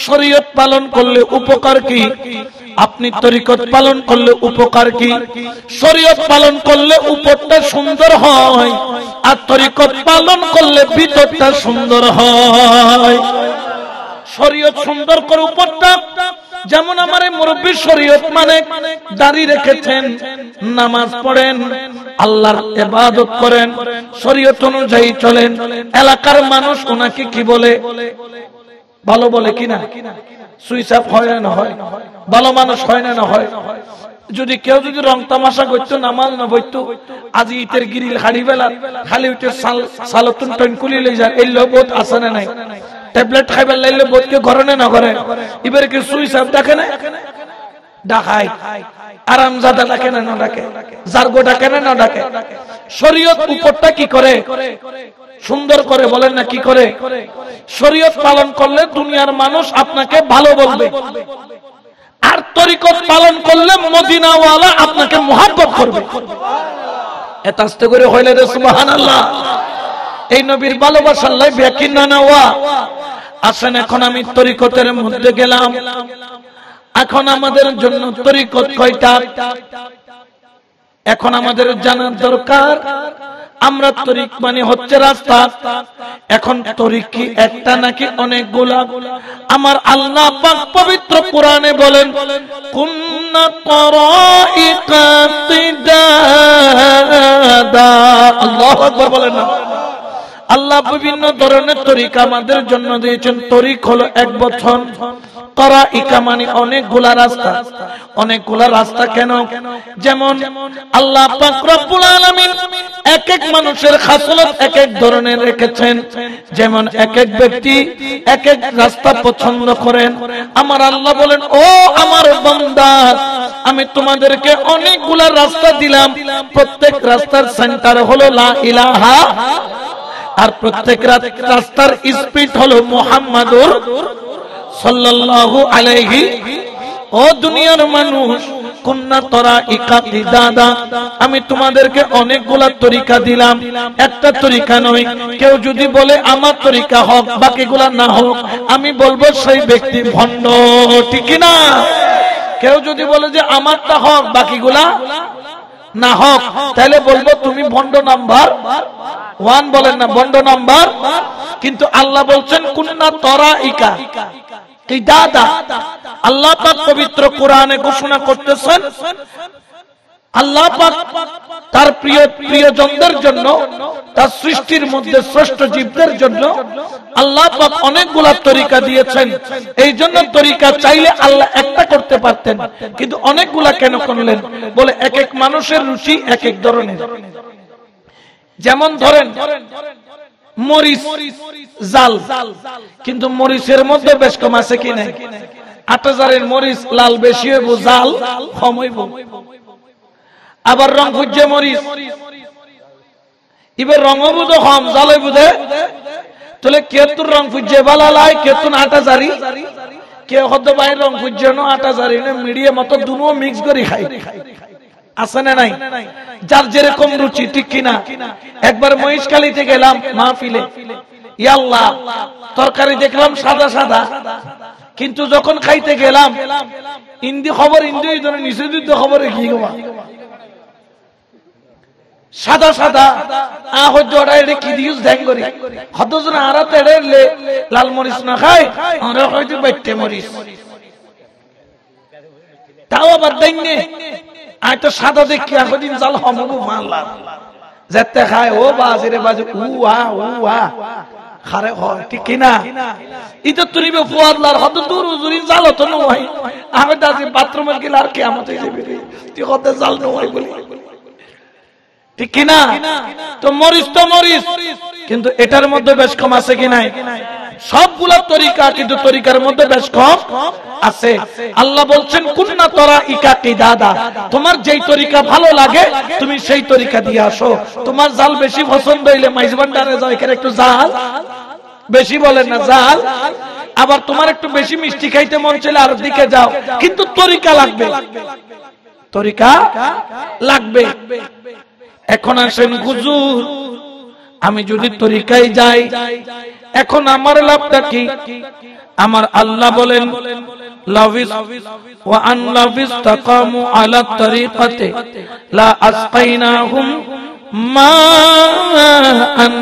শরীয়ত পালন করলে উপকার কি? আপনি তরিকত পালন করলে উপকার কি? শরীয়ত পালন করলে উপরটা সুন্দর হয়, আর তরিকত পালন করলে ভিতরটা সুন্দর হয়। শরীয়ত সুন্দর করে উপরটা, যেমন আমার মুরব্বী শরীয়ত মানে দাড়ি রেখেছেন, নামাজ পড়েন, আল্লাহর ইবাদত করেন, শরীয়ত অনুযায়ী চলেন। এলাকার মানুষ ওনাকে কি বলে? ভালো বলে কিনা? সুইচ অফ হয় না হয়? ভালো মানুষ হয় না হয়? যদি কেউ যদি রং তামাশা করতো, নামাজ না পড়তো, আজ ইটের গিরিল হাড়ি বেলা খালি উঠে সালতুন টন কুলি লই যায়, এই লোক বহুত আছে না নাই? ট্যাবলেট খাইবার লাইলে বোধকে ঘরে না ঘরে, এবারে কি সুইচ অফ ডাকে না? ডাকাই। আরামজাদা ডাকে না ডাকে? জারগো ডাকে না ডাকে? শরীয়ত উপরটা কি করে? সুন্দর করে বলেন না কি করে? শরীয়ত পালন করলে দুনিয়ার মানুষ আপনাকে ভালো বলবে, আর তরিকত পালন করলে মদিনাওয়ালা আপনাকে মুহাব্বত করবে। এত আস্তে করে হইলে রে সুবহানাল্লাহ। এই নবীর ভালোবাসার লাই ব্যাকিন না নেওয়া। আসেন এখন আমি তরিকতের মধ্যে গেলাম। এখন আমাদের জন্য তরিকত কয়টা? এখন আমাদের জানার দরকার, আমরা তরিক মানে হচ্ছে রাস্তা। এখন তরিক কি একটা নাকি অনেকগুলা? আমার আল্লাহ পাক পবিত্র কোরআনে বলেন, কুন্না তরাইকা কিদাদা। আল্লাহু আকবার বলেন না? আল্লাহ বিভিন্ন ধরনের তরিকা আমাদের জন্য দিয়েছেন। তরিক হলো এক বচন, তরাইকা মানে অনেকগুলা রাস্তা। অনেকগুলা রাস্তা কেন? যেমন আল্লাহ পাক রব্বুল আলামিন এক এক মানুষের খাসলত এক এক ধরনের রেখেছেন। যেমন এক এক ব্যক্তি এক এক রাস্তা পছন্দ করেন। আমার আল্লাহ বলেন, ও আমার বান্দা, আমি তোমাদেরকে অনেকগুলা রাস্তা দিলাম, প্রত্যেক রাস্তার সেন্টার হলো লা ইলাহা, আর প্রত্যেক রাস্তার স্পিড হলো মুহাম্মাদুর সাল্লাল্লাহু আলাইহি। ও দুনিয়ার মানুষ, কুন্না তরাইকা কিদাদা, আমি তোমাদেরকে অনেকগুলা তরিকা দিলাম, একটা তরিকা নয়। কেউ যদি বলে আমার তরিকা হক, বাকিগুলা না হোক, আমি বলবো সেই ব্যক্তি ভণ্ড, ঠিক না? কেউ যদি বলে যে আমারটা হক, বাকিগুলা না হোক, তাহলে বলবো তুমি ভণ্ড নাম্বার 1। বলেন না ভণ্ড নাম্বার? কিন্তু আল্লাহ বলছেন কুন্না তরাইকা কিদাদা। আল্লাহ পাক পবিত্র কোরআনে ঘোষণা করতেছেন, আল্লাহ পাক তার প্রিয়জনদের জন্য, তার সৃষ্টির মধ্যে শ্রেষ্ঠ জীবদের জন্য আল্লাহ পাক অনেকগুলা তরিকা দিয়েছেন। এই জন্য তরিকা চাইলে আল্লাহ একটা করতে পারতেন, কিন্তু অনেকগুলা কেন করলেন? বলে এক এক মানুষের রুচি এক এক ধরনের। যেমন ধরেন মরিচ জাল, কিন্তু মরিচের মধ্যে বেশ কম আছে কি নাই? ৮০০০-এর মরিচ লাল বেশি হইব, জাল কম হইব। আবার রং খুঁজছে মরিচ, এবার রং হইব কম, জাল হইব দে। তাহলে কেতুর রং খুঁজছে বালা লাই, কেতুন ৮০০০, কে হয়তো বাইরের রং খুঁজছে ৮০০০, মিডিয়াম মতো দুনো মিক্স করে খাই। আছে না নাই? যার যেরকম রুচি, ঠিক কিনা? একবার মহিষখালীতে গেলাম মাহফিলে, ইয়া আল্লাহ, তরকারি দেখলাম সাদা সাদা, কিন্তু যখন খাইতে গেলাম ইন্দি খবর, ইন্দি ধরে নিষেধিত খবরে কি গো সাদা সাদা কি দিস ধ্যান করি হতজন আরাত এড়ে লাল মরিচ না খায়, আমরা হয়তো বাইতে মরিচ তাও আবার দেননি। আয় তো সাদা দেখি এতদিন জাল হমবু মারলাম যেতে খায় ও বাজে বাজে উহা উহা খারে হয়, ঠিক কিনা? ইতো তুলিবে ফুয়াদলার হত দূর উজুরি জাল তো নয়। আমি দাজি বাথরুমে গেলে আর কিয়ামত হয়ে যাবে, তুই কত জাল নয় বলি, ঠিক কিনা? তো মরিচ তো মরিচ, কিন্তু এটার মধ্যে বেশ কম আছে কি নাই? সবগুলা তরিকা, কিন্তু তরিকার মধ্যে বেশ কম আছে। আল্লাহ বলছেন কুন্না তরাইকা কিদাদা, তোমার যেই তরিকা ভালো লাগে তুমি সেই তরিকা দিয়ে আসো। তোমার জাল বেশি পছন্দ হইলে মাইজবান্ডারে যাও, এখানে একটু জাল বেশি, বলেন না জাল। আবার তোমার একটু বেশি মিষ্টি খাইতে মন চাইলে আর দিকে যাও, কিন্তু তরিকা লাগবে, তরিকা লাগবে। এখন আসেন হুজুর, আমি যদি তরিকায় যাই এখন আমার লাভটা কি? আমার আল্লাহ বলেন লাভিস ওয়া আন লাভিস তাকামু আলা তরিকাতে লা আসকাইনাহুম মাআন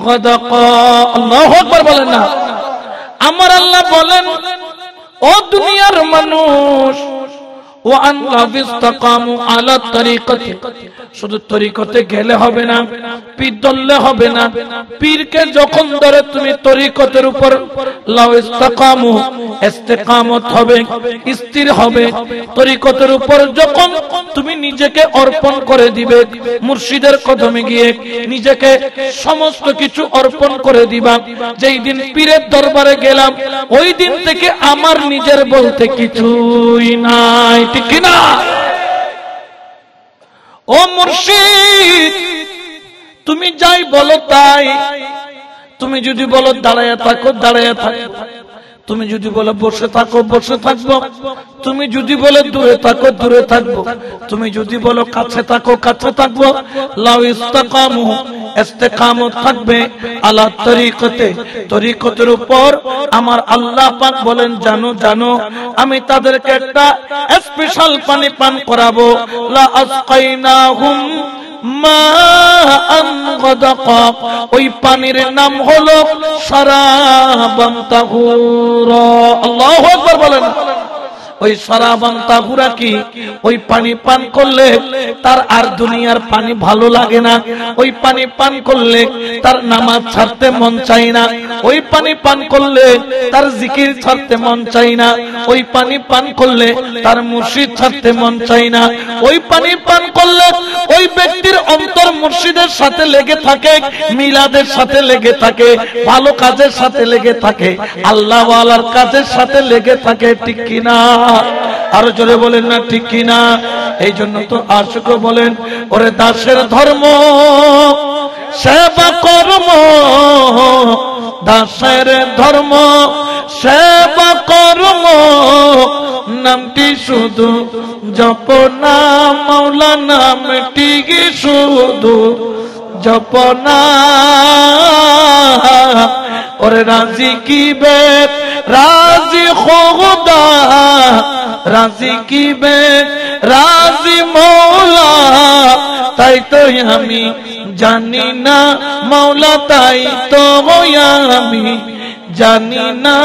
গাদাকা। আল্লাহু আকবার বলেন না। আমার আল্লাহ বলেন ও দুনিয়ার মানুষ ওয়া আন লাভিস তাকামু আলা তরিকাতে, শুধু তরিকতে গেলে হবে না, পীর ধরলে হবে না। পীরকে যখন ধরে তুমি তরিকতের উপর লাউ ইস্তাকামু, ইস্তেকামত হবে, স্থির হবে। তরিকতের উপর যখন তুমি নিজেকে অর্পণ করে দিবে, মুর্শিদের কদমে গিয়ে নিজেকে সমস্ত কিছু অর্পণ করে দিবা, যেই দিন পীরের দরবারে গেলাম ওই দিন থেকে আমার নিজের বলতে কিছুই নাই, ঠিক না? ও মুর্শিদ, তুমি যাই বলো তাই। তুমি যদি বলো দাঁড়ায়া থাকো দাঁড়ায়া থাকো, তুমি যদি বলো বসে থাকো বসে থাকবো, তুমি যদি বলো দূরে থাকো দূরে থাকবো, তুমি যদি বলো কাছে থাকো কাছে থাকবো। লাউ ইস্তাকামু, ইস্তেকামত থাকবে আলা তরিকতে, তরিকতের উপর। আমার আল্লাহ পাক বলেন জানো জানো আমি তাদেরকে একটা স্পেশাল পানি পান করাবো। লা আসকাইনাহুম মাআন গাদাকা, ওই পানির নাম হলো শারাবান তাহুরা। আল্লাহু আকবার বলেন। ওই শারাবান তাহুরা কি? ওই পানি পান করলে তার আর দুনিয়ার পানি ভালো লাগে না। ওই পানি পান করলে তার নামাজ ছাড়তে মন চায় না। ওই পানি পান করলে তার জিকির ছাড়তে মন চায় না। ওই পানি পান করলে তার মুর্শিদ ছাড়তে মন চায় না। ওই পানি পান করলে ওই ব্যক্তির অন্তর মুর্শিদের সাথে লেগে থাকে, মিলাদের সাথে লেগে থাকে, ভালো কাজের সাথে লেগে থাকে, আল্লাহ ওয়ালার কাজের সাথে লেগে থাকে, ঠিক কিনা? আরো জোরে বলেন না ঠিক কিনা? এই জন্য তো আশিক বলেন ওরে দাসের ধর্ম সেবা কর্ম, দাসের ধর্ম সেবা কর্ম, নামটি শুধু জপনা, মাওলা নামটি শুধু জপনা। ওরে রাজি কি বে রাজি খোদা, রাজি কি বে রাজি মৌলা, তাই তো আমি জানি না মৌলা, তাই তো আমি জানি না।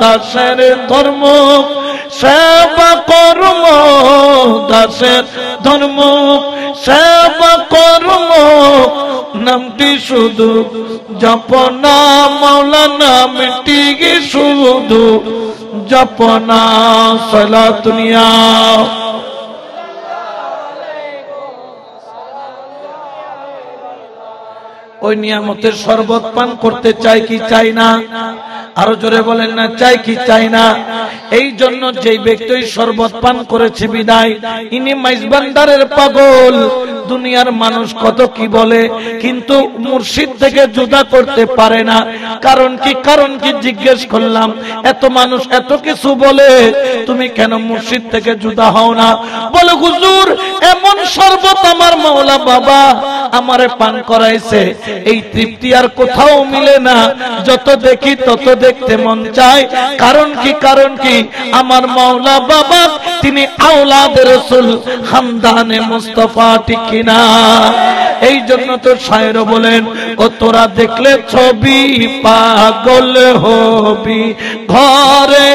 দাসের ধর্ম সেবা কর্ম, দাসের ধর্ম সেবা কর্ম, নামটি শুধু জপনা, মাওলা নামটি শুধু জপনা। সালাতুনিয়া ওই নিয়ামতের শরবত পান করতে চাই কি চাই না? আরো জোরে বলেন না চাই কি চাই না? এই জন্য যেই ব্যক্তি শরবত পান করেছে বিদায় ইনি মাইজবান্দারের পাগল। দুনিয়ার মানুষ কত কি বলে, কিন্তু মুর্শিদ থেকে জুদা করতে পারে না। কারণ কি? কারণ কি জিজ্ঞেস করলাম, এত মানুষ এত কিছু বলে, তুমি কেন মুর্শিদ থেকে জুদা হও না? বলে হুজুর এমন শরবত আমার মাওলা বাবা আমারে পান করাইছে, এই তৃপ্তি আর কোথাও মিলে না। যত দেখি তত দেখতে মন চায়। কারণ কি? কারণ কি? আমার মাওলা বাবা তিনি আওলাদে রাসূল, খানদানে মুস্তাফা, ঠিক কিনা? এই জন্য তো শায়ের বলেন ও তোরা দেখলে ছবি পাগল হবি, ঘরে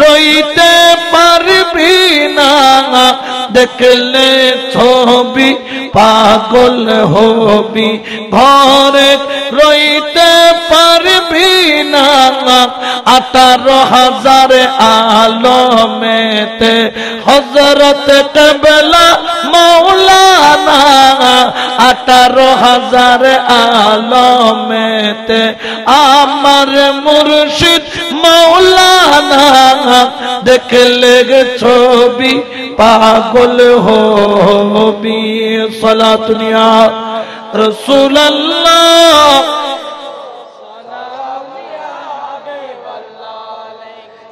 রইতে পারবি না। দেখলে ছবি পাগল হবি, ঘরে রইতে পারবি না। 18,000 আলমেতে হযরত কেবলা মৌলানা, 18,000 আলমেতে আমার মুর্শিদ মৌলানা। দেখলে ছবি পাগল হবি। সালাতুনিয়া রাসূলুল্লাহ।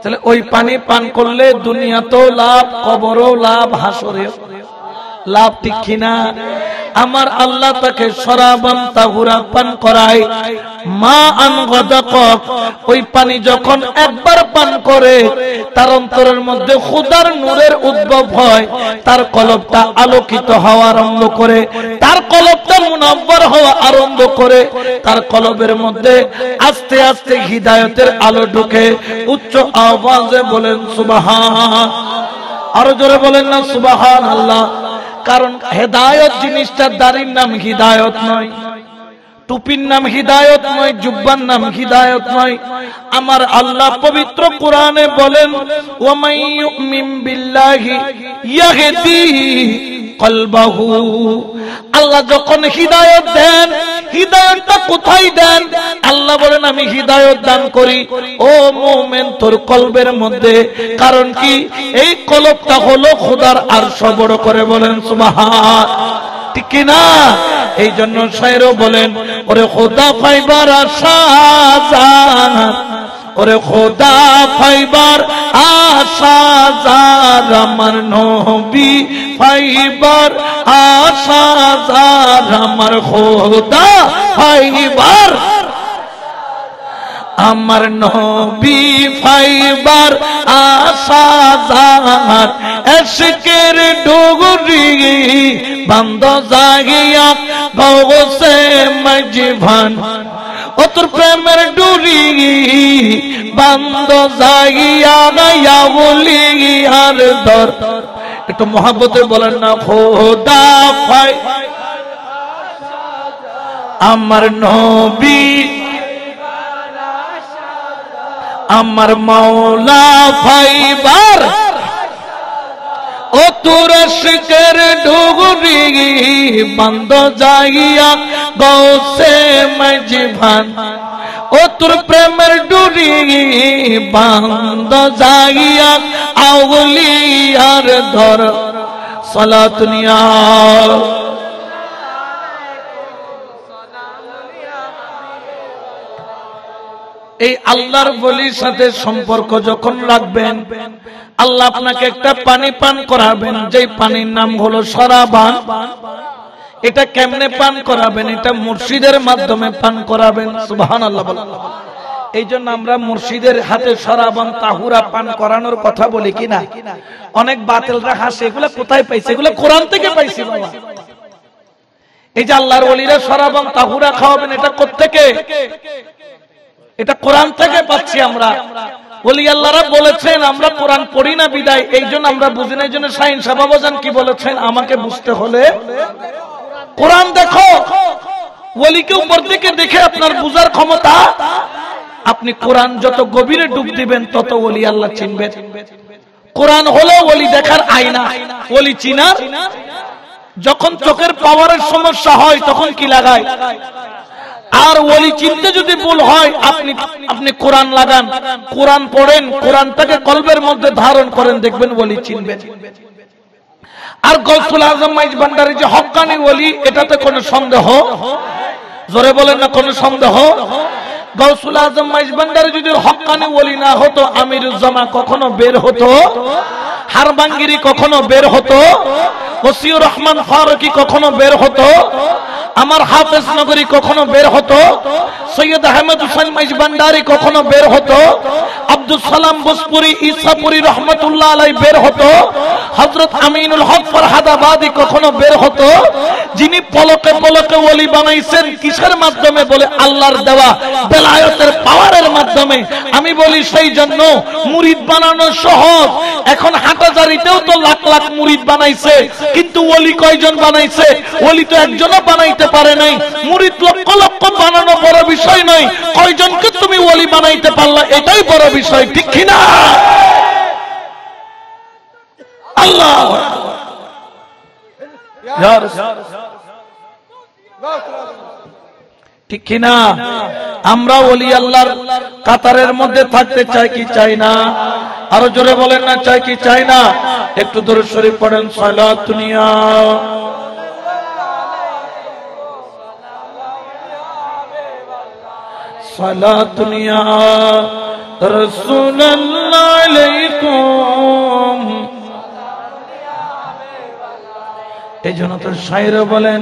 তাহলে ওই পানি পান করলে দুনিয়াতেও লাভ, কবরেও লাভ, হাসরেও লাভ, ঠিক কিনা? আমার আল্লাহ তাকে শরাবান তাহুরা পান করায়। মা আন গাদাক, ওই পানি যখন একবার পান করে তার অন্তরের মধ্যে খোদার নূরের উদ্ভব হয়, তার কলবটা আলোকিত হওয়া আরম্ভ করে, তার কলবটা মুনাব্বার হওয়া আরম্ভ করে, তার কলবের মধ্যে আস্তে আস্তে হিদায়াতের আলো ঢুকে। উচ্চ আওয়াজে বলেন সুবহান, আরো জোরে বলেন না সুবহানাল্লাহ। কারণ হেদায়েত জিনিসটার দাড়ির নাম হিদায়াত নয়, টুপির নাম হিদায়াত নয়, জুব্বার নাম হিদায়াত নয়। আমার আল্লাহ পবিত্র কোরআনে বলেন, ওয়া মান ইউমিন বিল্লাহি ইয়াহদি কলবাহু। আল্লাহ যখন হিদায়াত দেন, হিদায়াতটা কোথায় দেন? আল্লাহ বলেন আমি হিদায়াত দান করি ও মুমিন তোর কলবের মধ্যে। কারণ কি? এই কলবটা হলো খোদার আরশ বড় করে বলেন সুবহান, ঠিক কি না? এই জন্য শায়রও বলেন, ওরে খোদা ফাইবার আশা জান, ওরে খোদা ফাইবার আশা জান, আমার নবী ফাইবার আশা জান, আমার খোদা ফাইবার, আমার নবী ফাইবার আশা জান। এশকের ডুগরি বন্ধ জাগিয়া গৌসে মজভান, ও তোর প্রেমের ডুরি বন্ধ জাগিয়া গায়া বলি আর দর। একটু মহব্বতে বলেন না, খোদা ফাই আমার নবী, আমার মাওলা ফাইবার, ও তোর শিকের ডুগরি বন্ধ জাগিয়া গৌসে মজভান, ও তোর প্রেমের ডুরি বন্ধ জাগিয়া আউলিয়ার ধর। সালাত নিয়া এই আল্লাহর ওলির সাথে সম্পর্ক যখন রাখবেন, আল্লাহ আপনাকে একটা পানি পান করাবেন, যেই পানির নাম হলো শরাবান। এটা কেমনে পান করাবেন? এটা মুর্শিদের মাধ্যমে পান করাবেন। সুবহানাল্লাহ বলেন। এই জন্য আমরা মুর্শিদের হাতে শরাবান তাহুরা পান করানোর কথা বলি কিনা? অনেক বাতিলরা হাসে, এগুলো কোথায় পাইছে? এগুলো কোরআন থেকে পাইছি বাবা। এই যে আল্লাহর ওলিরা শরাবান তাহুরা খাওয়াবেন, এটা কোত্থেকে? এটা কোরআন থেকে পাচ্ছি আমরা। ওলি আল্লাহরা বলেছেন, আমরা কোরআন পড়ি না বিদায়, এই জন্য আমরা বুঝি না। এই জন্য শাহিন সাহেব বাবাজান কি বলেছেন, আমাকে বুঝতে হলে কোরআন দেখো। ওলিকে উপর থেকে দেখে আপনার বুঝার ক্ষমতা, আপনি কোরআন যত গভীরে ডুব দিবেন তত ওলি আল্লাহ চিনবেন। কোরআন হলো ওলি দেখার আয়না, ওলি চিনার। যখন চোখের পাওয়ারের সমস্যা হয় তখন কি লাগায়? আর ওলি চিনতে যদি ভুল হয়, আপনি কোরআন লাগান, কোরআন পড়েন, কোরআনটাকে কলবের মধ্যে ধারণ করেন, দেখবেন ওলি চিনবেন। আর গৌসুল আজম মাইজ ভান্ডারী যে হক্কানি ওলি, এটাতে কোনো সন্দেহ, জোরে বলেন না কোনো সন্দেহ? গৌসুল আজম মাইজ ভান্ডারী যদি হক্কানি ওলি না হতো, আমিরুজ্জামান কখনো বের হতো? হারবাঙ্গিরি কখনো বের হতো? ওসিউর রহমান ফারুকি কখনো বের হতো? আমার হাফেজ নগরী কখনো বের হতো? সৈয়দ আহমেদ হুসেন মাইজ ভান্ডারী কখনো বের হতো? আব্দুল সালাম বুসপুরি ঈসাপুরি রহমতুল্লাহ আলাইহি বের হতো? হযরত আমিনুল হক ফরহাদাবাদী কখনো বের হতো? যিনি পলকে পলকে ওলি বানাইছেন কিসের মাধ্যমে? বলে আল্লাহর দেওয়া বেলায়েতের পাওয়ারের মাধ্যমে। আমি বলি সেই জন্য মুরিদ বানানো সহজ। এখন হাটাজারিতেও তো লাখ লাখ মুরিদ বানাইছে, কিন্তু ওলি কয়জন বানাইছে? ওলি তো একজনও বানাইতে পারে নাই। মুরিদ লক্ষ লক্ষ বানানো বড় বিষয় নয়, কয়জনকে তুমি ওলি বানাইতে পারলা এটাই বড় বিষয়, ঠিক কিনা? আল্লাহ ঠিক কিনা? আমরা ওলি আল্লাহর কাতারের মধ্যে থাকতে চাই কি চাই না? আরো জোরে বলেন না, চাই কি চাই না? একটু দরুদ শরীফ পড়েন। সালাত নিয়া সালাত নিয়া রাসূলুল্লাহ আলাইকুম। এই জন্য তো শায়র বলেন,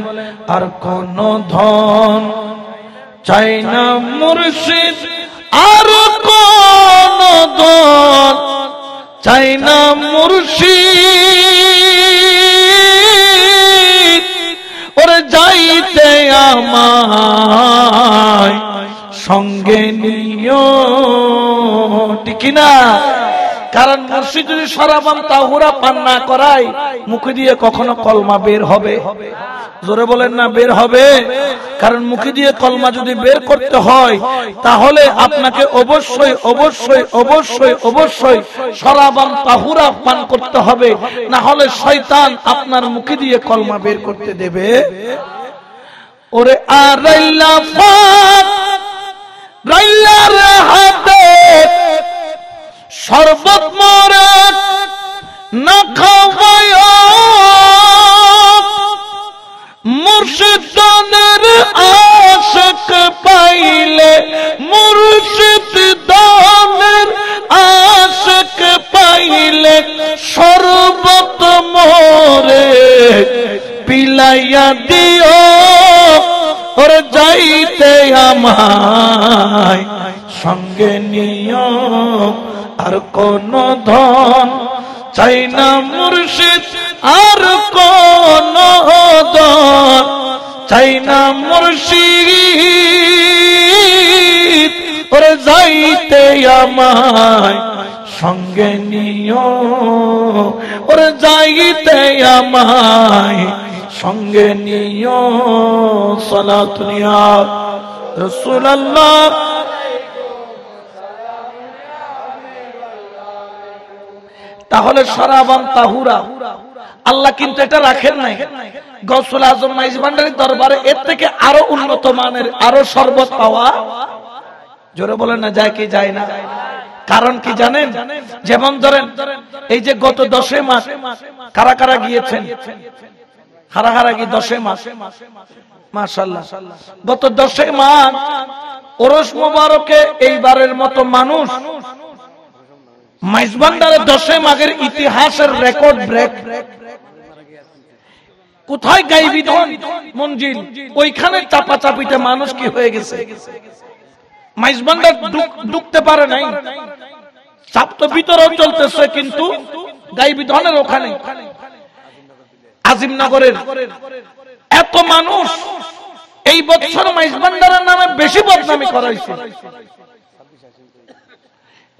আর কোন ধন চাই না মুর্শিদ, আর কোন ধন চাই না মুর্শিদ, ওরে যাইতে আমায় সঙ্গে নিও, ঠিক না? কারণ মুর্শিদ যদি শরাবান তাহুরা পান না করায়, মুখে দিয়ে কখনো কলমা বের হবে? জোরে বলেন না, বের হবে? কারণ মুখে দিয়ে কলমা যদি বের করতে হয়, তাহলে আপনাকে অবশ্যই অবশ্যই অবশ্যই অবশ্যই শরাবান তাহুরা পান করতে হবে, না হলে শয়তান আপনার মুখে দিয়ে কলমা বের করতে দেবে? ওরে আর রাইলা ফাত রাইলার হাতে শরবত মরে না খাওয়ায়, মুর্শিদানের আশক পাইলে, মুর্শিদানের আশক পাইলে শরবত মরে পিলাইয়া দিও, ওরে যাইতে আমায় সঙ্গে নিও, আর কোন ধন চাই না মুর্শিদ, আর কোন ধন চাই না মুর্শিদ, ওরে যাইতে আমায় সঙ্গে নিও, ওরে যাইতে আমায় সঙ্গে নিও। সালাতু ইয়া রাসূলুল্লাহ। তাহলে শরাবান তাহুরা আল্লাহ কিন্তু এটা রাখেন নাই। গৌসুল আজম মাইজ ভান্ডারীর দরবারে এর থেকে আরো উন্নত মানের আরো শরবত পাওয়া, জোরে বলেন না, যায় কি যায় না? কারণ কি জানেন? যেমন ধরেন এই যে গত 10 মাস কারা কারা গিয়েছেন, হারা হারা গিয়ে 10 মাস, মাশাআল্লাহ, গত 10 মাস ওরস মোবারকে এইবারের মতো মানুষ মাইজ ভান্ডারে 10 মাসের ইতিহাসের রেকর্ড ব্রেক। কোথায় গাইবি ধন মঞ্জিল, ওইখানে চাপাচাপিতে মানুষ কি হয়ে গেছে, মাইজ ভান্ডার ঢুকতে পারে নাই। চাপ তো ভিতরেও চলতেছে, কিন্তু গাইবি ধনের ওখানে আজিমনগরের এত মানুষ এই বছর মাইজ ভান্ডারের নামে বেশি বদনামি করা হয়েছে।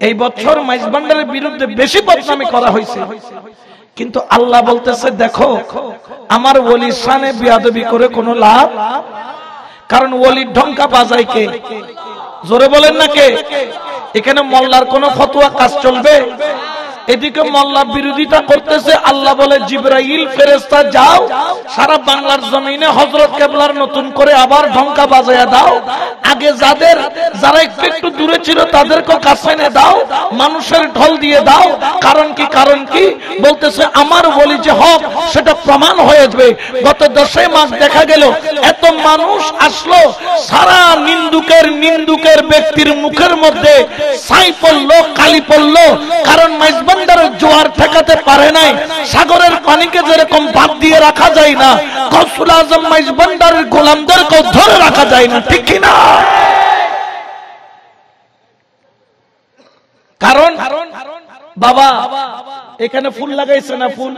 এই বছর মাইজ ভান্ডারের বিরুদ্ধে বেশি বদনামি করা হয়েছে, কিন্তু আল্লাহ বলতেছে দেখো আমার ওলির শানে বেয়াদবি করে কোনো লাভ, কারণ ওলির ঢঙ্কা বাজায় কে? জোরে বলেন না কে? এখানে মোল্লার কোন ফতোয়া কাজ চলবে? এদিকে মোল্লা বিরোধিতা করতেছে, আল্লাহ বলে জিবরাইল ফেরেশতা যাও সারা বাংলার জমিনে হযরত কেবলার নতুন করে আবার ঢঙ্কা বাজায়া দাও, আগে যারা একটু দূরে ছিল তাদেরকে কাছে এনে দাও, মানুষের ঢল দিয়ে দাও। কারণ কি? কারণ কি বলতেছে আমার বলি যে হক সেটা প্রমাণ হয়ে যাবে। গত 10 মাস দেখা গেল এত মানুষ আসলো, সারা নিন্দুকের ব্যক্তির মুখের মধ্যে ছাই পড়লো, কালি পড়লো, কারণ মাইজ ভান্ডারের জোয়ার ঠেকাতে পারে নাই। সাগরের পানিকে যেরকম বাদ দিয়ে রাখা যায় না, গৌসুল আজম মাইজ ভান্ডারের গোলামদেরকে ধরে রাখা যায় না, ঠিক কি না? কারণ বাবা এখানে ফুল লাগাইছে না, ফুল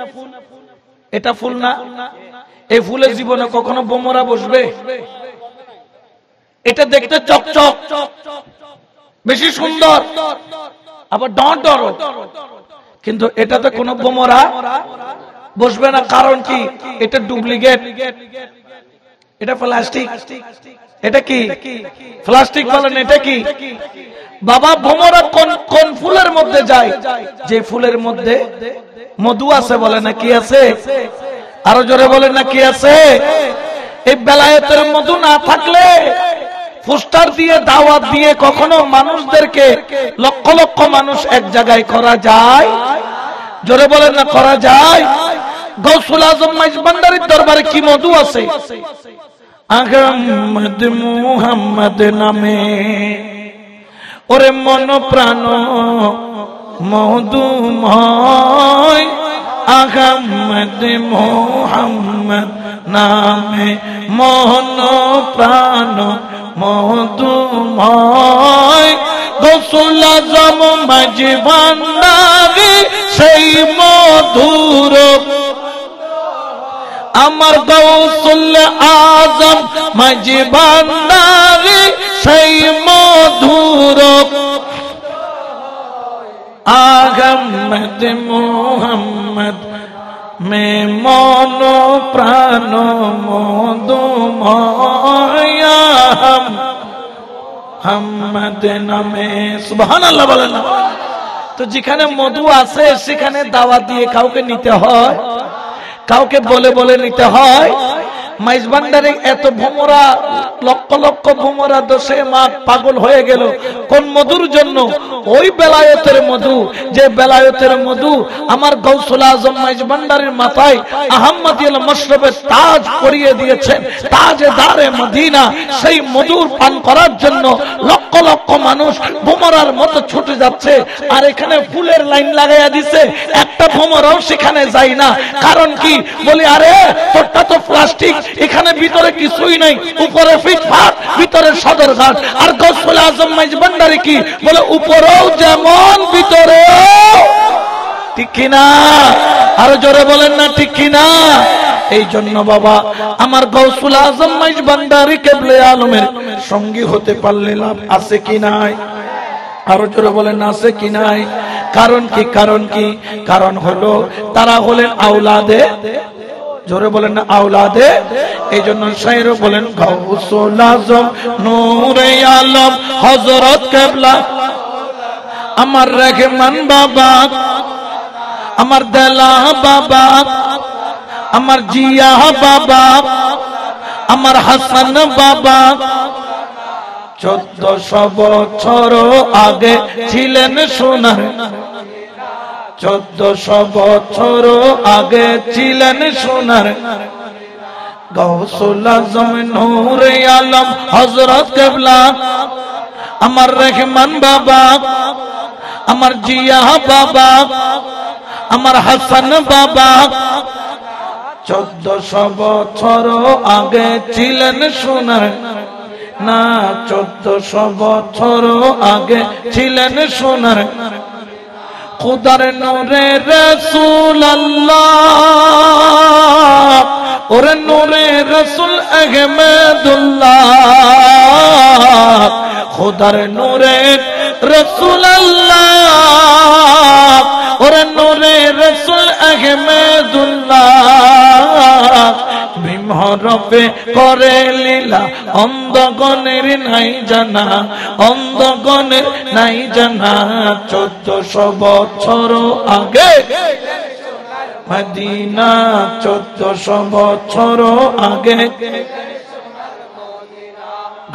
এটা ফুল না, এই ফুলের জীবনে কখনো বোমরা বসবে? এটা দেখতে চকচক বেশি সুন্দর, আবার ডর, কিন্তু এটাতে কোনো বোমরা বসবে না। কারণ কি? এটা ডুপ্লিকেট, এটা প্লাস্টিক। এটা কি? প্লাস্টিক বলেন, এটা কি? বাবা ভোমরা কোন ফুলের মধ্যে যায়? যে ফুলের মধ্যে মধু আছে, বলে না কি আছে? আরো জোরে বলেন না কি আছে? এই বেলায়েতের মধু না থাকলে পোস্টার দিয়ে দাওয়াত দিয়ে কখনো মানুষদেরকে লক্ষ লক্ষ মানুষ এক জায়গায় করা যায়? জোরে বলেন না করা যায়? গৌসুল আজম মাইজ ভান্ডারীর দরবারে কি মধু আছে? আহমদ মুহাম্মদ নামে ওরে মন প্রাণ মধুময়, আহমদ মোহাম্মদ নামে মন প্রাণ মধুময় গৌসুল আজম মাঝি ভান্ডারী সেই মধুর আমার গৌসুল আজম মাঝি ভান্ডারী সেই মধুর আহমদ মোহাম্মদ মে মন প্রাণ মধুময় মোহাম্মদ নামে সুবহানাল্লাহ বলেন। তো যেখানে মধু আছে সেখানে দাওয়াত দিয়ে কাউকে নিতে হয়, কাউকে বলে বলে নিতে হয়। মাইজ ভান্ডারে এত ভোমরা, লক্ষ লক্ষ ভোমরা দোষে মা পাগল হয়ে গেল কোন মধুর জন্য? ওই বেলায়েতের মধু, যে বেলায়েতের মধু আমার গৌসুল আজম মাইজ ভান্ডারের মাথায় আহমদিয়াল মশরফে তাজ পরিয়ে দিয়েছেন, তাজে দারে মদিনা। সেই মধুর পান করার জন্য লক্ষ লক্ষ মানুষ ভোমরার মতো ছুটে যাচ্ছে, আর এখানে ফুলের লাইন লাগাইয়া দিছে, একটা ভোমরাও সেখানে যায় না। কারণ কি? বলি আরে তোরটা তো প্লাস্টিক, এখানে ভিতরে কিছুই নাই, উপরে ফিটফাট, ভিতরে সদরঘাট। আর গৌসুল আজম মাইজ ভান্ডারী কি বলে? উপরেও যেমন ভিতরেও, ঠিক কিনা? আরো জোরে বলেন না ঠিক কিনা? এই জন্য বাবা আমার গৌসুল আজম মাইজ ভান্ডারী কেবলে আলমের সঙ্গী হতে পারলে লাভ আছে কি নাই? আরো জোরে বলেন আছে কি নাই? কারণ কি? কারণ কি? কারণ হলো তারা হলেন আওলাদে, জোরে বলেন না আওলাদে। এই জন্য শায়র বলেন গৌসুল আজম নূরে আলম হযরত কেবলা আমার রহমান বাবা, আমার দেলা বাবা, আমার জিয়া বাবা, আমার হাসান বাবা 1400 বছর আগে ছিলেন সোনার, 1400 বছর আগে ছিলেন সোনার গৌসুল আজম নূরে আলম হযরত কেবলা আমার রহমান বাবা, আমার জিয়া বাবা, আমার হাসান বাবা 1400 বছর আগে ছিলেন সোনার, না 1400 বছর আগে ছিলেন সোনার। খুদার নূরে রাসূল আল্লাহ, ওরে নূরে রাসূল আহমদুল্লাহ, খুদার নূরে রাসূল আল্লাহ, ওরে নূরে রাসূল আহমদুল্লাহ ভীম হরফে করে লীলা অন্ধগণের নাই জানা, অন্ধগণের নাই জানা 1400 বছর আগে মদিনা, 1400 বছর আগে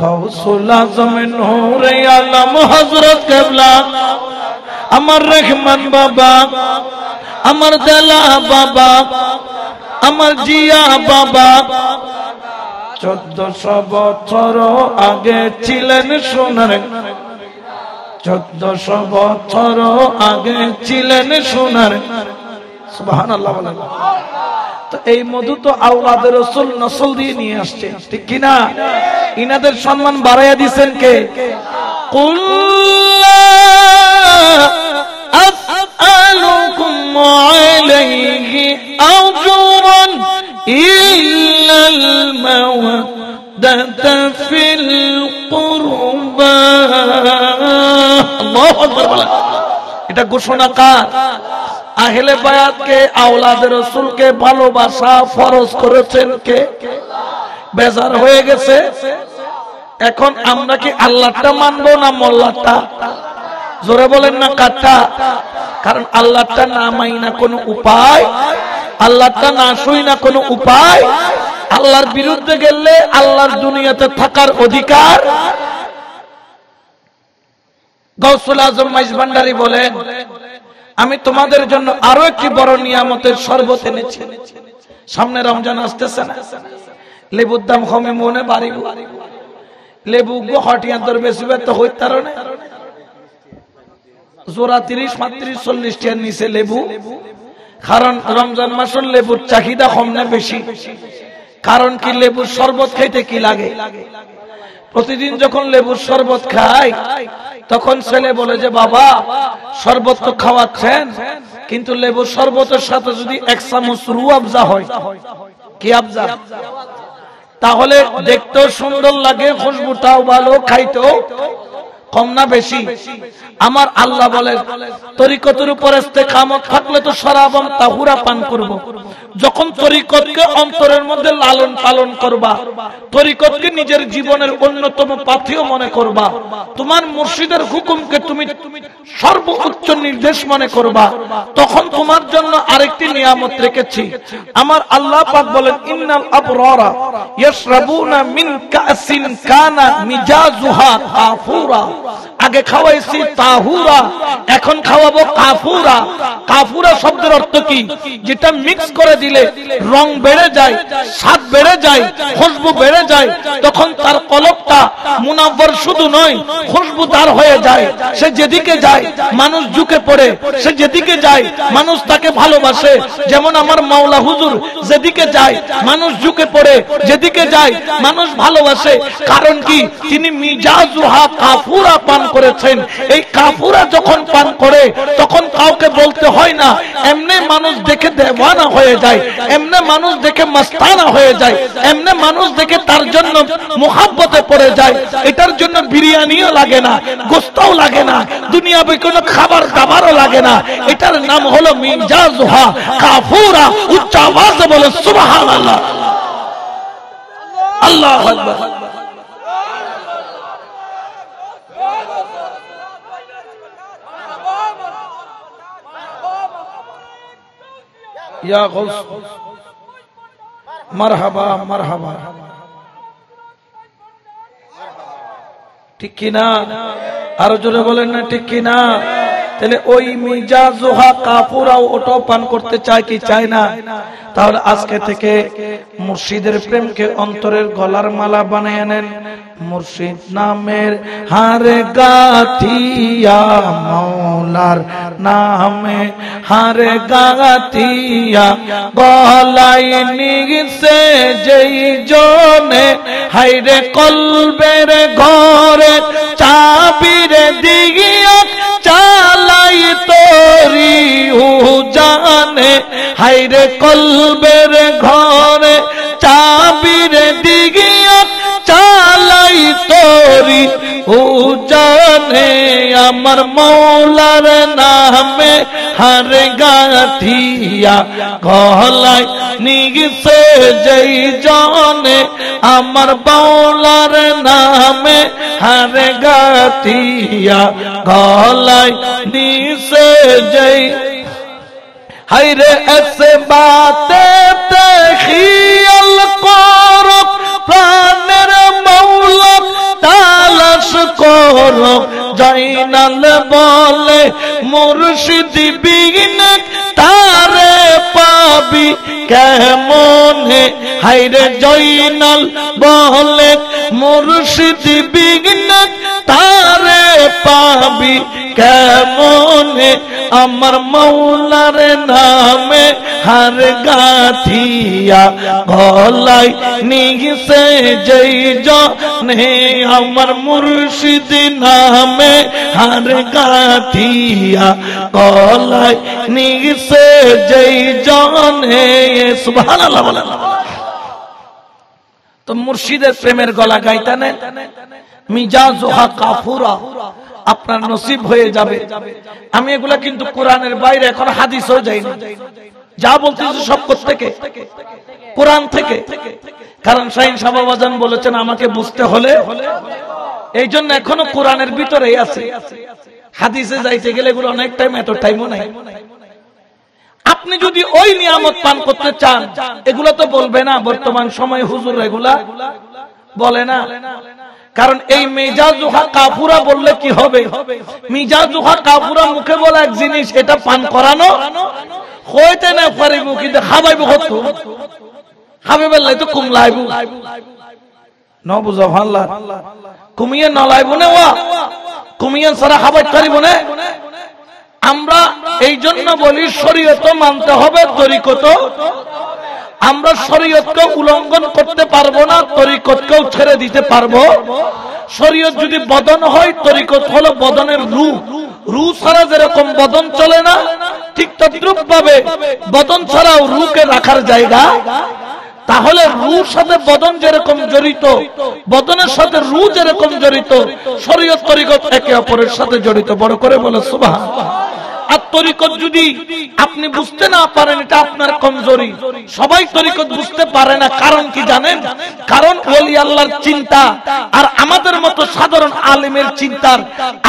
গৌসুল আজম নূরে আলম হযরত কেবলা আমার রহমান বাবা, আমার দেলা বাবা, আমার জিয়া বাবা 1400 বছর আগে ছিলেন সোনার, 1400 বছর আগে ছিলেন সোনার। সুবহানাল্লাহ বলেন। তো এই মধু তো আওলাদ রাসূল নসল দিয়ে নিয়ে আসছে, ঠিক কি না? ইনাদের সম্মান বাড়াইয়া দিবেন কে? কুল আসআলুকুম আলাইহি আজরান ইল্লাল মাওয়াদ্দাতা ফিল কুরবা। আল্লাহু আকবার বলেন। এটা ঘোষণা কার? আহলে বায়াতকে, আওলাদ রাসূলকে ভালোবাসা ফরজ করেছেন কে? বেজার হয়ে গেছে। এখন আমরা কি আল্লাহটা মানবো না মোল্লাটা? জোরে বলেন না কাটা। কারণ আল্লাহটা না মাই না কোনো উপায়, আল্লাহটা না শুই না কোনো উপায়। আল্লাহর বিরুদ্ধে গেলে আল্লাহর দুনিয়াতে থাকার অধিকার। গৌসুল আজম মাইজ ভান্ডারী বলেন, আমি তোমাদের জন্য আরো একটি বড় নিয়ামতের শরবত এনেছি। সামনে রমজান আসতেছে না, লেবুর দাম কমে মনে বাড়িব, লেবু গো হটিয়ান তোর বেশি তো হইতার না, জোড়া 30, 35, 40 টাকার নিচে লেবু। কারণ রমজান মাসের লেবুর চাহিদা কম না বেশি? কারণ কি, লেবুর শরবত খাইতে কি লাগে? প্রতিদিন যখন লেবুর শরবত খাই তখন ছেলে বলে যে বাবা শরবত তো খাওয়াচ্ছেন, কিন্তু লেবুর শরবতের সাথে যদি 1 চামচ রুয়াবজা হয়, কি আবজা, তাহলে দেখতেও সুন্দর লাগে, খুশবুটাও ভালো, খাইতেও কম না বেশি? আমার আল্লাহ বলেন তরিকতের উপর ইস্তেকামত থাকলে তো শরাবম তাহুরা পান করব। যখন তরিকতকে অন্তরের মধ্যে লালন পালন করবা, তরিকতকে নিজের জীবনের অন্যতম পাথেয় মনে করবা, তোমার মুর্শিদের হুকুমকে তুমি সর্বোচ্চ নির্দেশ মনে করবা, তখন তোমার জন্য আরেকটি নিয়ামত রেখেছি। আমার আল্লাহ পাক বলেন ইন্নাল আবরারা ইয়াশরাবুনা মিন কাসিন কানা মিজাজুহা কাফুরা। আগে খাওয়াইছি তাহুরা, এখন খাওয়াবো কাফুরা। কাফুরা শব্দের অর্থ কি? যেটা মিক্স করে দিলে রং বেড়ে যায়, স্বাদ বেড়ে যায়, খুশবু বেড়ে যায়, তখন তার কলবটা মুনাব্বর শুধু নয় খুশবুদার হয়ে যায়। সে যেদিকে যায় মানুষ ঝুঁকে পড়ে, সে যেদিকে যায় মানুষ তাকে ভালোবাসে। যেমন আমার মাওলা হুজুর যেদিকে যায় মানুষ ঝুঁকে পড়ে, যেদিকে যায় মানুষ ভালোবাসে। কারণ কি? তিনি মিজাজুহা কাফুরা পান করেছেন। এই কাফুরা যখন পান করে তখন কাউকে বলতে হয় না, এমনি মানুষ দেখে দেওয়ানা হয়ে যায়, এমনি মানুষ দেখে মাস্তানা হয়ে যায়, এমনি মানুষ দেখে তার জন্য মুহাব্বতে পড়ে যায়। এটার জন্য বিরিয়ানিও লাগে না, গোশতও লাগে না, দুনিয়াবে কোনো খাবার দাবারও লাগে না। এটার নাম হলো মিজাজুহা কাফুরা। উচ্চ আওয়াজে বলে সুবহানাল্লাহ, আল্লাহু আকবার। ইয়া গৌস মারহাবা মারহাবা, ঠিক কিনা? আরো জোরে বলেন না ঠিক কিনা? তাহলে ওই মিজাজুহা কাফুরাও ওটাও পান করতে চায় কি চায় না? তাহলে আজকে থেকে মুর্শিদের প্রেমকে অন্তরের গলার মালা বানিয়ে নেন। মুর্শিদ নামের হারে গাথিয়া, মৌলার নামে হারে গাথিয়া, গলায় নিগছে যেই জনে, হাইরে কলবের ঘরে চাবিরে দিগিয়া, চালাই তোরি জানে, হাইরে কলবের ঘরে চাবিরে দিগিয়া, চালাই তোরি জানে, আমার মৌলার নামে হার গাথিয়া, গলায় নিগছে যেই জনে, আমার মৌলার নামে হার গাথিয়া, গলায় নিগছে যেই। হাইরে এসে বাতে খেয়াল করো, প্রাণের মৌলা তালাশ করো। জয়নাল বলে মুর্শিদি বিঘ্নে তারে পাবি কেমনে, হাইরে জয়নাল বলে মুর্শিদি বিঘ্নে তারে পাবি কেমনে, আমার মৌলার নামে হার গাথিয়া, গলায় নিগছে যেই জনে, আমার মুর্শিদ নামে হার গাথিয়া, গলায় নিগছে যেই জনে। সুবহানাল্লাহ বলেন। তো মুর্শিদের প্রেমের গলা গাইতে নেন, মিজাজুহা কাফুরা, আপনার নসিব হয়ে যাবে। আমি এগুলা কিন্তু কোরআনের বাইরে, এখন হাদিসও যাই না, যা বলতেছি সব থেকে কোরআন থেকে। কারণ শাহিন শাহবাজান বলেছেন আমাকে বুঝতে হলে, এই জন্য এখনো কোরআনের ভিতরেই আছে। হাদিসে যাইতে গেলে এগুলো অনেক টাইম, এত টাইমও নাই। আপনি যদি ওই নিয়ামত পান করতে চান, এগুলো তো বলবে না বর্তমান সময় হুজুর, এগুলা বলে না। কারণ এই মিজাজুহা কাফুরা বললে কি হবে? মিজাজুহা কাফুরা মুখে বলা এক জিনিস, এটা পান করানো হইতে না পারিব, কিন্তু খাবাইব কত? খাবে বেলায় তো কুমলাইব ন, বুঝা ভাল্লা কমিয়ে নলাইব না, ওয়া কমিয়ে সারা খাবাই পারিব না। আমরা এই জন্য বলি শরীয়ত মানতে হবে, তরিকত আমরা শরীয়তকে উল্লঙ্ঘন করতে পারবো না, তরিকতকেও ছেড়ে দিতে পারবো। শরীয়ত যদি বদন হয়, তরিকত হলো বদনের রূহ। রূহ ছাড়া যেরকম বদন চলে না, ঠিক তদ্রূপ ভাবে বদন ছাড়াও রূহকে রাখার জায়গা। তাহলে রূহের সাথে বদন যেরকম জড়িত, বদনের সাথে রূহ যেরকম জড়িত, শরীয়ত তরিকত একে অপরের সাথে জড়িত। বড় করে বলে সুবহানাল্লাহ। আর তরিকত যদি আপনি বুঝতে না পারেন, এটা আপনার কমজোরি। সবাই তরিকত বুঝতে পারে না, কারণ কি জানেন? কারণ ওলি আল্লাহর চিন্তা আর আমাদের মতো সাধারণ আলেমের চিন্তার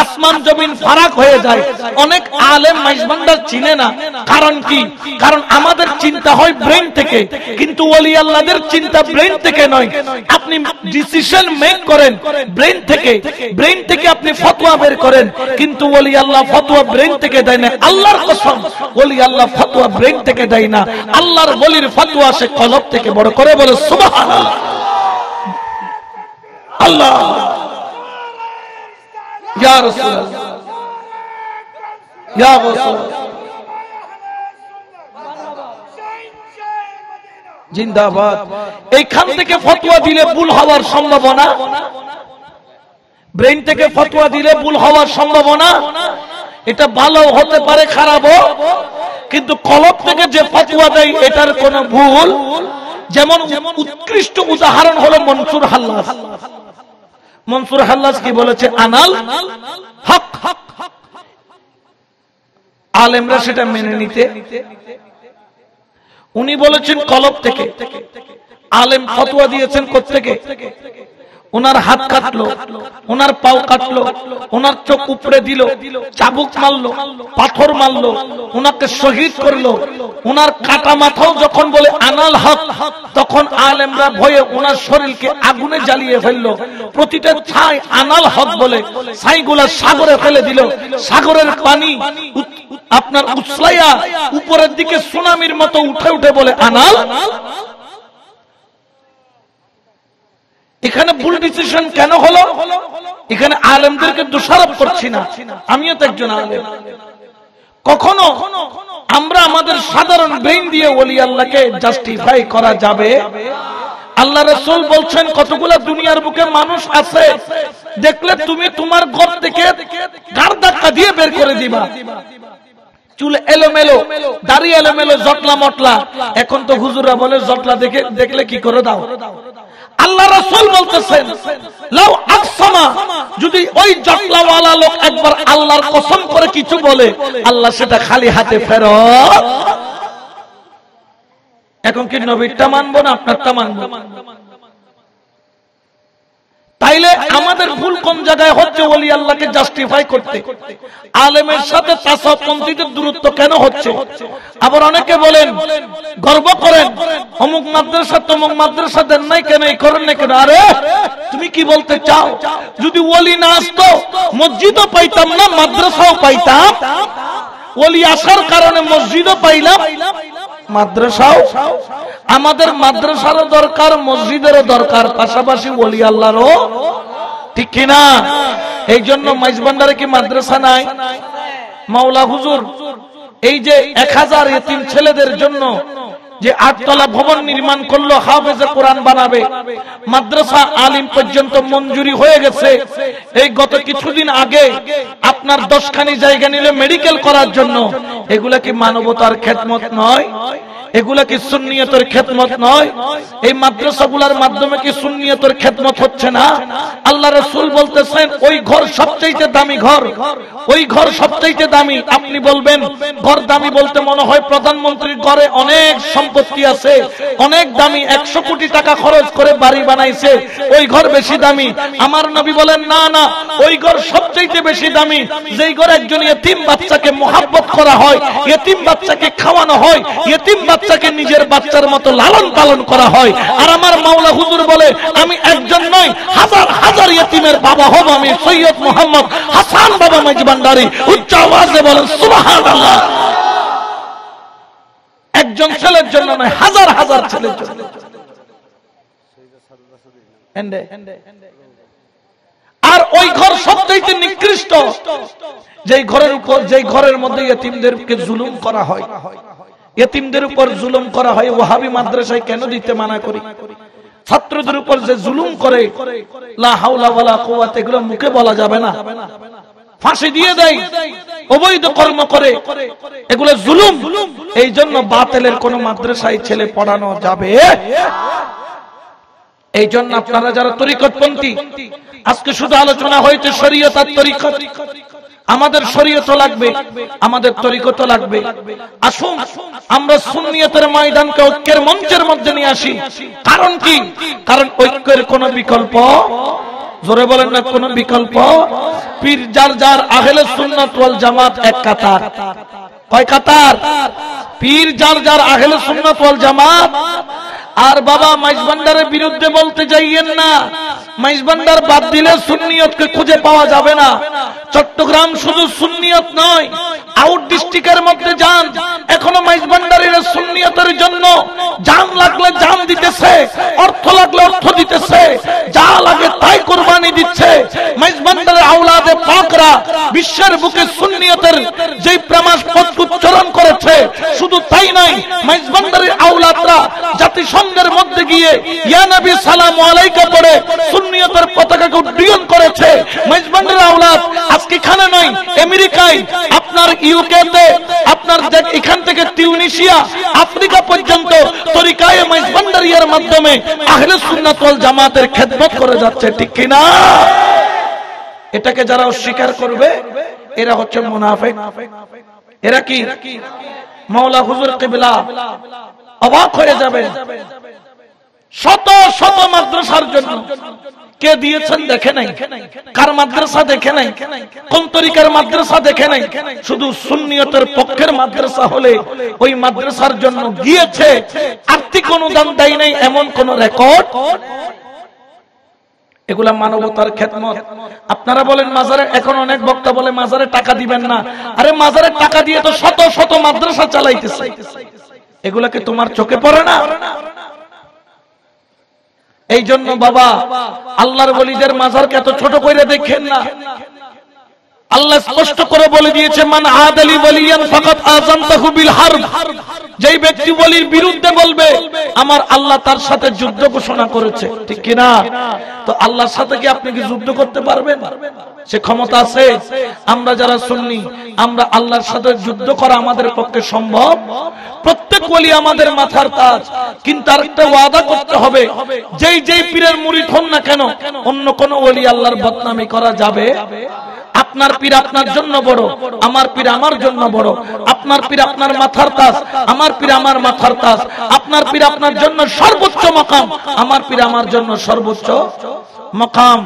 আসমান জমিন ফারাক হয়ে যায়। অনেক আলেম মাইজভান্ডার চিনে না, কারণ কি? কারণ আমাদের চিন্তা হয় ব্রেন থেকে, কিন্তু ওলি আল্লাহদের চিন্তা ব্রেন থেকে নয়। আপনি ডিসিশন মেক করেন ব্রেন থেকে, ব্রেন থেকে আপনি ফতোয়া বের করেন, কিন্তু ওলি আল্লাহ ফতোয়া ব্রেন থেকে দেয় না। আল্লাহর কসম, ওলি আল্লাহ ফতোয়া ব্রেন থেকে দেয় না, আল্লাহর ওলির ফতোয়া সে কলব থেকে। বড় করে বলে সুবহানাল্লাহ। আল্লাহ ইয়া রাসূলুল্লাহ, ইয়া রাসূলুল্লাহ, জিন্দাবাদ। এইখান থেকে ফতোয়া দিলে ভুল হওয়ার সম্ভাবনা, ব্রেন থেকে ফতোয়া দিলে ভুল হওয়ার সম্ভাবনা, এটা ভালো হতে পারে, খারাপও। কিন্তু কলব থেকে যে ফতোয়া দেয় এটার কোনো ভুল। যেমন উৎকৃষ্ট উদাহরণ হলো মনসুর হাল্লাজ। মনসুর হাল্লাজ কি বলেছে? আনাল হক। আলেমরা সেটা মেনে নিতে, উনি বলেছেন কলব থেকে। আলেম ফতোয়া দিয়েছেন কোত্থেকে? ওনার হাত কাটলো, ওনার পাও কাটলো, ওনার চোখ উপড়ে দিল, চাবুক মারলো, পাথর মারলো, ওনাকে শহীদ করলো। ওনার কাটা মাথাও যখন বলে আনাল হক, তখন আলেমরা ভয়ে ওনার শরীরকে আগুনে জ্বালিয়ে ফেললো। প্রতিটা ছাই আনাল হক বলে ছাইগুলা সাগরে ফেলে দিল। সাগরের পানি আপনার উছলাইয়া উপরের দিকে সুনামির মতো উঠে উঠে বলে আনাল। এখানে ভুল ডিসিশন কেন হলো? এখানে আলেমদেরকে দোষারোপ করছি না, আমিও তো একজন আলেম। কখনো আমরা আমাদের সাধারণ ব্রেন দিয়ে ওলি আল্লাহকে জাস্টিফাই করা যাবে? আল্লাহ রাসূল বলছেন, কতগুলা দুনিয়ার বুকে মানুষ আছে, দেখলে তুমি তোমার ঘর থেকে গাড় ধাক্কা দিয়ে বের করে দিবা। চুল এলোমেলো, দাড়ি এলোমেলো, জটলা মটলা। এখন তো হুজুররা বলে জটলা দেখলে কি করে দাও। আল্লাহ রাসূল বলতেছেন, লাউ আকসামা, যদি ওই জটলাওয়ালা লোক একবার আল্লাহর কসম করে কিছু বলে, আল্লাহ সেটা খালি হাতে ফেরত। এখন কি নবীরটা মানবো না আপনারটা মানবো? তাইলে আমাদের ভুল কোন জায়গায় হচ্ছে? ওলি আল্লাহকে জাস্টিফাই করতে আলেমের সাথে তাসাউফপন্থীদের দূরত্ব কেন হচ্ছে? আবার অনেকে বলেন, গর্ব করেন, অমুক মাদ্রাসা তমুক মাদ্রাসা দেন নাই কেন, এই করেন না কেন? আরে তুমি কি বলতে চাও? যদি ওলি না আসতো মসজিদও পাইতাম না, মাদ্রাসাও পাইতাম। ওলি আসার কারণে মসজিদও পাইলাম, মাদ্রাসাও। আমাদের মাদ্রাসারও দরকার, মসজিদেরও দরকার, পাশাপাশি ওলি আল্লাহরও, ঠিক কিনা? এই জন্য মাইজভান্ডারে কি মাদ্রাসা নাই? মাওলা হুজুর এই যে 1000 ইতিম ছেলেদের জন্য যে 8তলা ভবন নির্মাণ করলো, হাফেজে কোরআন বানাবে, মাদ্রাসা আলিম পর্যন্ত মঞ্জুরি হয়ে গেছে। এই গত কিছুদিন আগে আপনার 10খানি জায়গা নিল মেডিকেল করার জন্য। এগুলা কি মানবতার খেদমত নয়? এগুলা কি সুন্নিয়তের খেদমত নয়? এই মাদ্রাসাগুলোর মাধ্যমে কি সুন্নিয়তের খেদমত হচ্ছে না? আল্লাহ রাসূল বলতেছেন, ওই ঘর সবচেয়ে দামি ঘর, ওই ঘর সবচেয়ে দামি। আপনি বলবেন ঘর দামি বলতে মনে হয় প্রধানমন্ত্রীর ঘরে অনেক সম্পত্তি আছে, অনেক দামি, 100 কোটি টাকা খরচ করে বাড়ি বানাইছে, ওই ঘর বেশি দামি। আমার নবী বলেন, না না, ওই ঘর সবচেয়ে বেশি দামি যেই ঘরে একজন ইতিম বাচ্চাকে মোহাব্বত করা হয়, ইতিম বাচ্চাকে খাওয়ানো হয়, ইতিম বাচ্চাকে নিজের বাচ্চার মতো লালন পালন করা হয়। আর আমার মাওলা হুজুর বলে, আমি একজন নয়, হাজার হাজার ইতিমের বাবা হব আমি, সৈয়দ মোহাম্মদ হাসান বাবা মাইজভান্ডারী। উচ্চ আওয়াজে বলেন সুবহানাল্লাহ। একজন ছেলের জন্য নয়, হাজার হাজার ছেলের জন্য। আর ওই ঘর সবচেয়ে নিকৃষ্ট যেই ঘরের উপর, যেই ঘরের মধ্যে ইতিমদেরকে জুলুম করা হয়, ইতিমদের উপর জুলুম করা হয়। ওয়াহাবি মাদ্রাসায় কেন দিতে মানা করি? ছাত্রদের উপর যে জুলুম করে, লা হাওলা ওয়ালা কুওয়াতা, এগুলো মুখে বলা যাবে না, ফাঁসি দিয়ে দেয়, অবৈধ কর্ম করে, এগুলো জুলুম। এই জন্য বাতিলের কোন মাদ্রাসায় ছেলে পড়ানো যাবে। এই জন্য আপনারা যারা তরিকতপন্থী, আজকে শুধু আলোচনা হয়েছে শরীয়ত আর তরিকত। আমাদের শরীয়ত লাগবে, আমাদের তরিকত লাগবে। আসুন আমরা সুন্নিয়তের ময়দানকে ঐক্যের মঞ্চের মধ্যে নিয়ে আসি। কারণ কি? কারণ ঐক্যের কোন বিকল্প, জোরে বলেন না, কোন বিকল্প। পীর যার যার আহলে সুন্নাত ওয়াল জামাত এক কাতার। কয় কাতার? পীর যার যার আহলে সুন্নাত ওয়াল জামাত। আর বাবা মাইজভান্ডারের বিরুদ্ধে বলতে যাইয়েন না। মাইজভান্ডার বাদ দিলে সুন্নিয়তকে খুঁজে পাওয়া যাবে না। চট্টগ্রাম শুধু সুন্নিয়ত নয়, আউট ডিস্ট্রিক্টের মধ্যে যান, এখনো মাইজভান্ডারের সুন্নিয়তের জন্য জান লাগলে জান দিতেছে, অর্থ লাগলে অর্থ দিতেছে, যা লাগে তাই কুরবানি দিচ্ছে। মাইজভান্ডারের আওলাদে পাকরা বিশ্বের বুকে সুন্নিয়তের যে প্রমাণ উচ্চারণ করেছে, শুধু তাই নয়, মাইজভান্ডারের আওলাদরা জাতিসংঘের মধ্যে গিয়ে ইয়া নবী সালামু আলাইকা পড়ে সুন্নিয়তের পতাকাকে উড্ডীন করেছে। মাইজভান্ডারের আওলাদ আজকে এখানে নয়, আমেরিকায়, আপনার ইউকেতে, আপনার এখান থেকে তিউনিসিয়া, আফ্রিকা পর্যন্ত তরিকায়ে মাইজভান্ডারিয়ার মাধ্যমে আহলে সুন্নাত ওয়াল জামাতের খেদমত করে যাচ্ছে, ঠিক কি না? এটাকে যারা অস্বীকার করবে এরা হচ্ছে মুনাফিক। এরা কি? মাওলা হুজুর কিবলা অবাক হয়ে যাবে। শত শত মাদ্রাসার জন্য কে দিয়েছেন দেখে নাই, কার মাদ্রাসা দেখে নাই, কোন তরিকার মাদ্রাসা দেখে নাই। শুধু সুন্নিয়তের পক্ষের মাদ্রাসা হলে ওই মাদ্রাসার জন্য গিয়েছে, আর্থিক অনুদান দেয় নাই এমন কোন রেকর্ড। এগুলা মানবতার খেদমত। আপনারা বলেন মাজারে, এখন অনেক বক্তা বলে মাজারে টাকা দিবেন না। আরে মাজারে টাকা দিয়ে তো শত শত মাদ্রাসা চালাইতেছে, এগুলাকে তোমার চোখে পড়ে না? এই জন্য বাবা আল্লাহর ওলিদের মাজারকে এত ছোট করে দেখেন না। আল্লাহ স্পষ্ট করে বলে দিয়েছে, মান আদালি ওয়ালিয়ান ফাকাত আযানতাহু বিল হারব। যেই ব্যক্তি ওলির বিরুদ্ধে বলবে, আমার আল্লাহ তার সাথে যুদ্ধ ঘোষণা করেছে, ঠিক কি না? তো আল্লাহর সাথে কি আপনি কি যুদ্ধ করতে পারবেন? সে ক্ষমতা আছে? আমরা যারা সুন্নি, আমরা আল্লাহর সাথে যুদ্ধ করা আমাদের পক্ষে সম্ভব? প্রত্যেক ওলি আমাদের মাথার তাজ, কিন্তু আরেকটা ওয়াদা করতে হবে, যেই যেই পীরের মুরিদ হন না কেন, অন্য কোন ওলি আল্লাহর বদনামি করা যাবে? আপনার পীর আপনার জন্য বড়, আমার পীর আমার জন্য বড়। আপনার পীর আপনার মাথার তাজ, আমার পীর আমার মাথার তাজ। আপনার পীর আপনার জন্য সর্বোচ্চ মাকাম, আমার পীর আমার জন্য সর্বোচ্চ মাকাম।